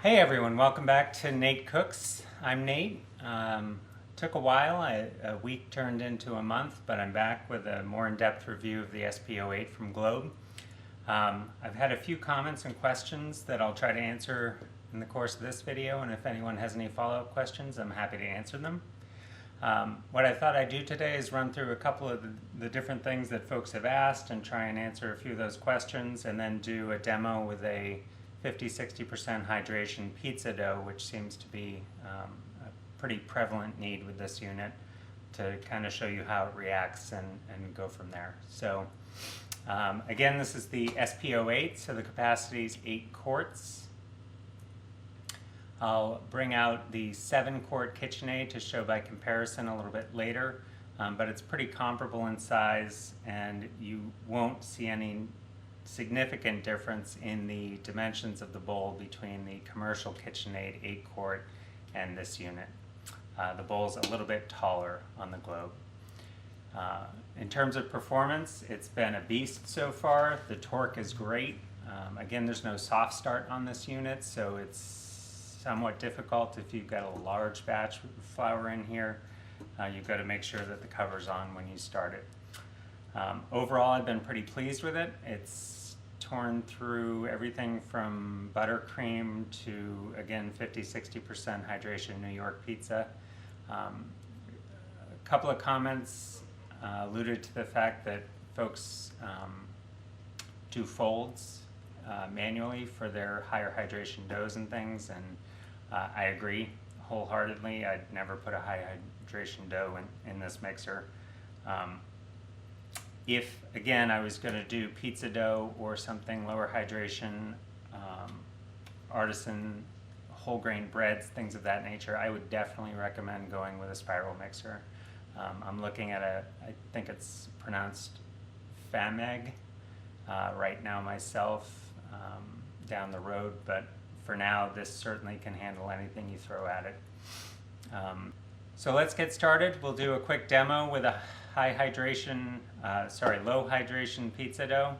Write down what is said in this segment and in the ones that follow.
Hey everyone, welcome back to Nate Cooks. I'm Nate. Took a while, a week turned into a month, but I'm back with a more in-depth review of the SP08 from Globe. I've had a few comments and questions that I'll try to answer in the course of this video, and if anyone has any follow-up questions, I'm happy to answer them. What I thought I'd do today is run through a couple of the different things that folks have asked and try and answer a few of those questions, and then do a demo with a 50-60% hydration pizza dough, which seems to be a pretty prevalent need with this unit, to kind of show you how it reacts and go from there. So again, this is the SP08, so the capacity is 8 quarts. I'll bring out the 7-quart KitchenAid to show by comparison a little bit later, but it's pretty comparable in size, and you won't see any significant difference in the dimensions of the bowl between the commercial KitchenAid 8-quart and this unit. The bowl's a little bit taller on the Globe. In terms of performance, it's been a beast so far. The torque is great. Again, there's no soft start on this unit, so it's somewhat difficult if you've got a large batch of flour in here. You've got to make sure that the cover's on when you start it. Overall, I've been pretty pleased with it. It's torn through everything from buttercream to, again, 50-60% hydration New York pizza. A couple of comments alluded to the fact that folks do folds manually for their higher hydration doughs and things, and I agree wholeheartedly. I'd never put a high hydration dough in this mixer. If, again, I was going to do pizza dough or something lower hydration, artisan whole grain breads, things of that nature, I would definitely recommend going with a spiral mixer. I'm looking at I think it's pronounced Fameg right now myself, down the road, but for now this certainly can handle anything you throw at it. So let's get started. We'll do a quick demo with a low hydration pizza dough.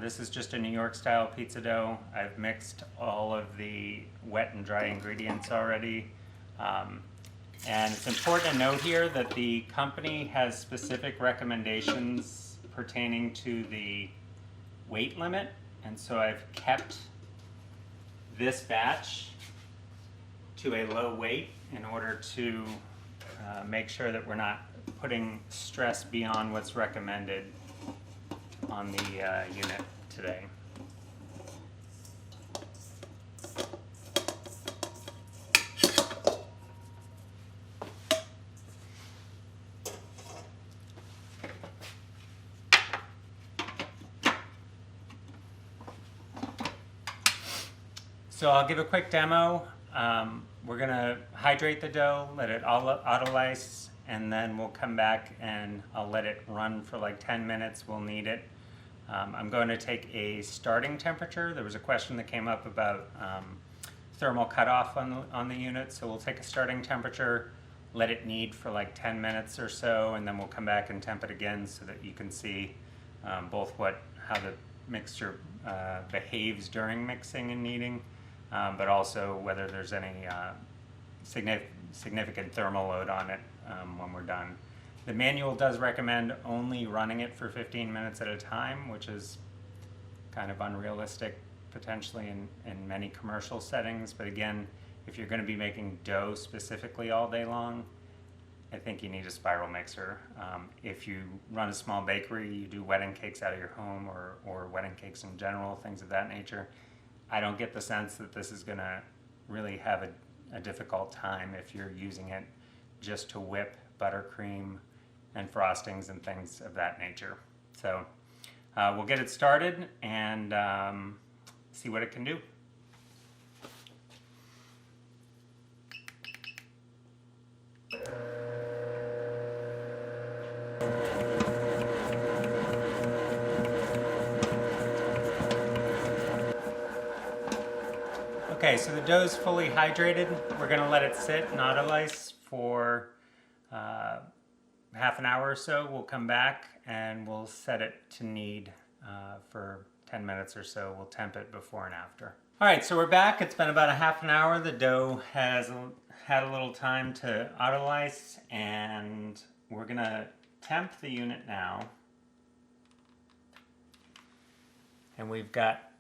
This is just a New York style pizza dough. I've mixed all of the wet and dry ingredients already. And it's important to note here that the company has specific recommendations pertaining to the weight limit, and so I've kept this batch to a low weight in order to make sure that we're not putting stress beyond what's recommended on the unit today. So I'll give a quick demo. We're going to hydrate the dough, let it autolyse, and then we'll come back and I'll let it run for like 10 minutes. We'll knead it. I'm going to take a starting temperature. There was a question that came up about thermal cutoff on the unit, so we'll take a starting temperature, let it knead for like 10 minutes or so, and then we'll come back and temp it again so that you can see both how the mixture behaves during mixing and kneading, but also whether there's any significant thermal load on it when we're done. The manual does recommend only running it for 15 minutes at a time, which is kind of unrealistic potentially in many commercial settings, but again, if you're going to be making dough specifically all day long, I think you need a spiral mixer. If you run a small bakery, you do wedding cakes out of your home, or wedding cakes in general, things of that nature, I don't get the sense that this is going to really have a difficult time if you're using it just to whip buttercream and frostings and things of that nature. So we'll get it started and see what it can do. Okay, so the dough's fully hydrated. We're going to let it sit and autolyse for half an hour or so. We'll come back and we'll set it to knead for 10 minutes or so. We'll temp it before and after. All right, so we're back. It's been about a half an hour. The dough has had a little time to autolyse, and we're gonna temp the unit now. And we've got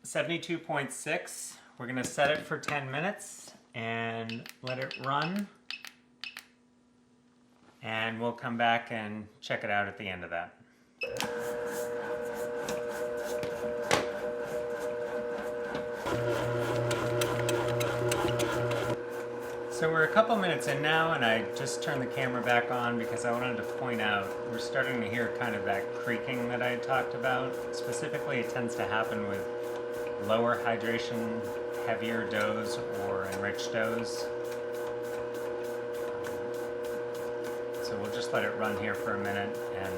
72.6. We're gonna set it for 10 minutes and let it run. And we'll come back and check it out at the end of that. So we're a couple minutes in now, and I just turned the camera back on because I wanted to point out we're starting to hear kind of that creaking that I had talked about. Specifically, it tends to happen with lower hydration, heavier doughs or enriched doughs. So we'll just let it run here for a minute, and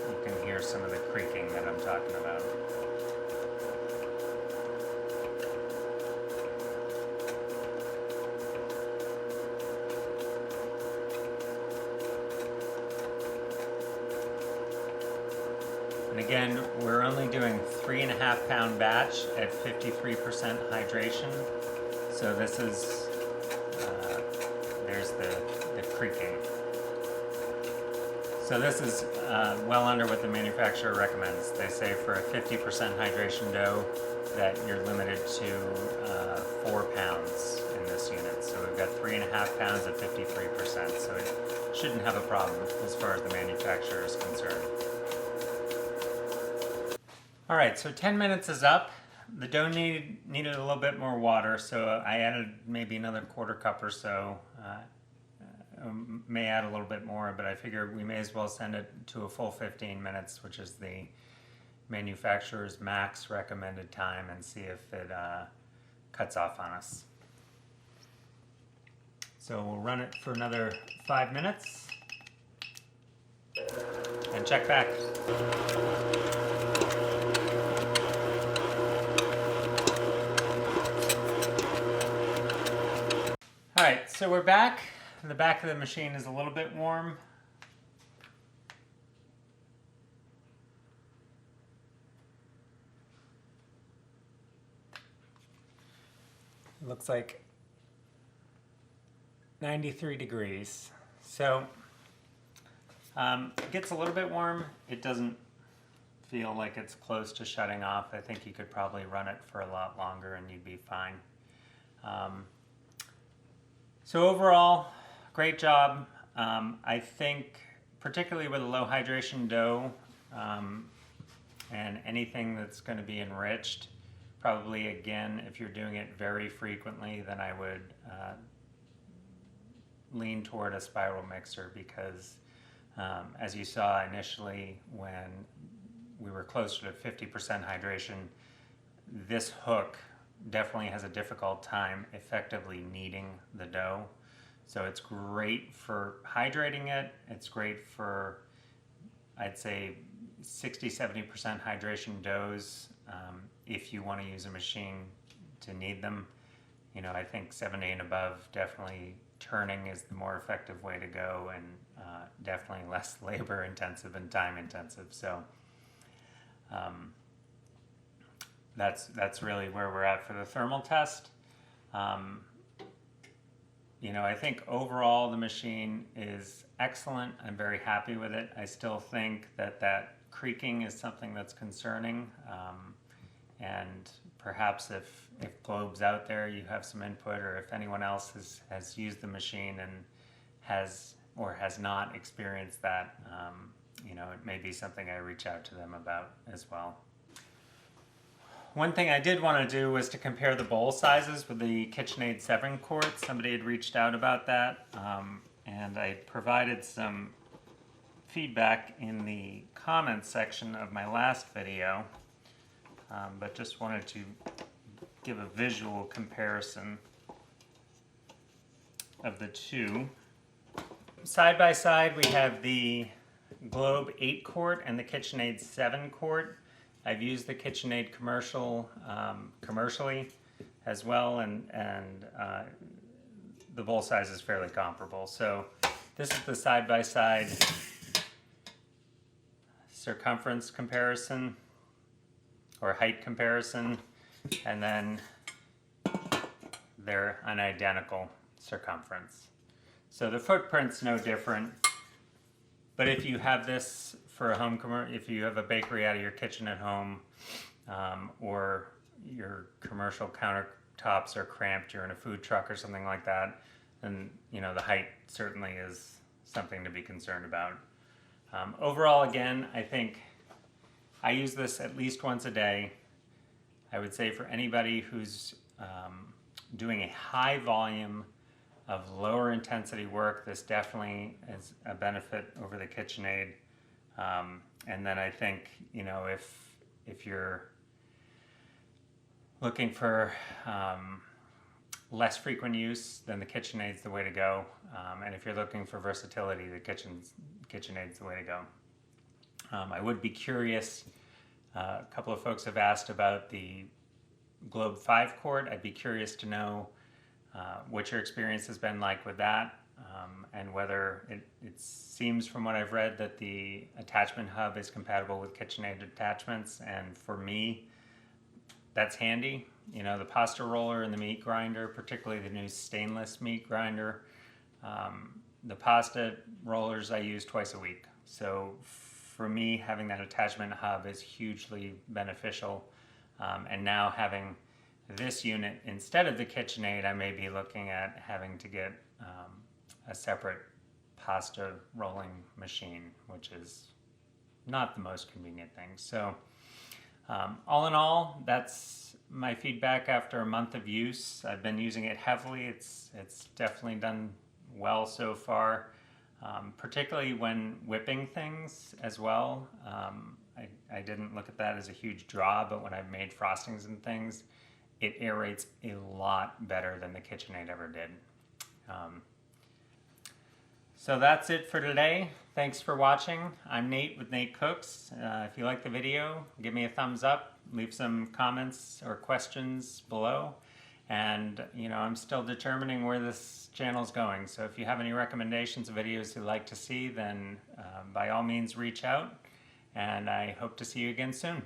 you can hear some of the creaking that I'm talking about. And again, we're only doing 3.5 pound batch at 53% hydration. So this is, there's the creaking. So this is well under what the manufacturer recommends. They say for a 50% hydration dough that you're limited to 4 pounds in this unit. So we've got 3.5 pounds at 53%. So it shouldn't have a problem as far as the manufacturer is concerned. All right, so 10 minutes is up. The dough needed a little bit more water, so I added maybe another 1/4 cup or so. May add a little bit more, but I figure we may as well send it to a full 15 minutes, which is the manufacturer's max recommended time, and see if it cuts off on us. So we'll run it for another 5 minutes and check back. All right, so we're back. The back of the machine is a little bit warm. It looks like 93 degrees. So it gets a little bit warm. It doesn't feel like it's close to shutting off. I think you could probably run it for a lot longer and you'd be fine. So overall, great job. I think particularly with a low hydration dough and anything that's going to be enriched, probably again, if you're doing it very frequently, then I would lean toward a spiral mixer, because as you saw initially when we were closer to 50% hydration, this hook definitely has a difficult time effectively kneading the dough. So it's great for hydrating it. It's great for, I'd say, 60-70% hydration doughs. If you want to use a machine to knead them, you know, I think 70 and above, definitely turning is the more effective way to go, and definitely less labor intensive and time intensive. So that's really where we're at for the thermal test. You know, I think overall the machine is excellent. I'm very happy with it. I still think that creaking is something that's concerning. And perhaps if Globe's out there, you have some input, or if anyone else has used the machine and has or has not experienced that, you know, it may be something I reach out to them about as well. One thing I did want to do was to compare the bowl sizes with the KitchenAid 7 quart. Somebody had reached out about that, and I provided some feedback in the comments section of my last video, but just wanted to give a visual comparison of the two. Side by side, we have the Globe 8 quart and the KitchenAid 7 quart. I've used the KitchenAid commercially as well, and the bowl size is fairly comparable. So this is the side-by-side circumference comparison. or height comparison, and then they're an identical circumference. So the footprint's no different, but if you have this for a home if you have a bakery out of your kitchen at home, or your commercial countertops are cramped, you're in a food truck or something like that, then the height certainly is something to be concerned about. Overall, again, I think I use this at least once a day. I would say for anybody who's doing a high volume of lower intensity work, this definitely is a benefit over the KitchenAid. And then I think, if you're looking for less frequent use, then the KitchenAid's the way to go. And if you're looking for versatility, the KitchenAid's the way to go. I would be curious, a couple of folks have asked about the Globe 5 quart. I'd be curious to know what your experience has been like with that, and whether it seems from what I've read that the attachment hub is compatible with KitchenAid attachments, and for me, that's handy. The pasta roller and the meat grinder, particularly the new stainless meat grinder, the pasta rollers I use twice a week. So for me, having that attachment hub is hugely beneficial. And now having this unit instead of the KitchenAid, I may be looking at having to get a separate pasta rolling machine, which is not the most convenient thing. So all in all, that's my feedback after a month of use. I've been using it heavily. It's definitely done well so far, particularly when whipping things as well. I didn't look at that as a huge draw, but when I've made frostings and things, it aerates a lot better than the KitchenAid ever did. So that's it for today. Thanks for watching. I'm Nate with Nate Cooks. If you like the video, give me a thumbs up, leave some comments or questions below. And I'm still determining where this channel's going. So if you have any recommendations of videos you'd like to see, then by all means reach out. And I hope to see you again soon.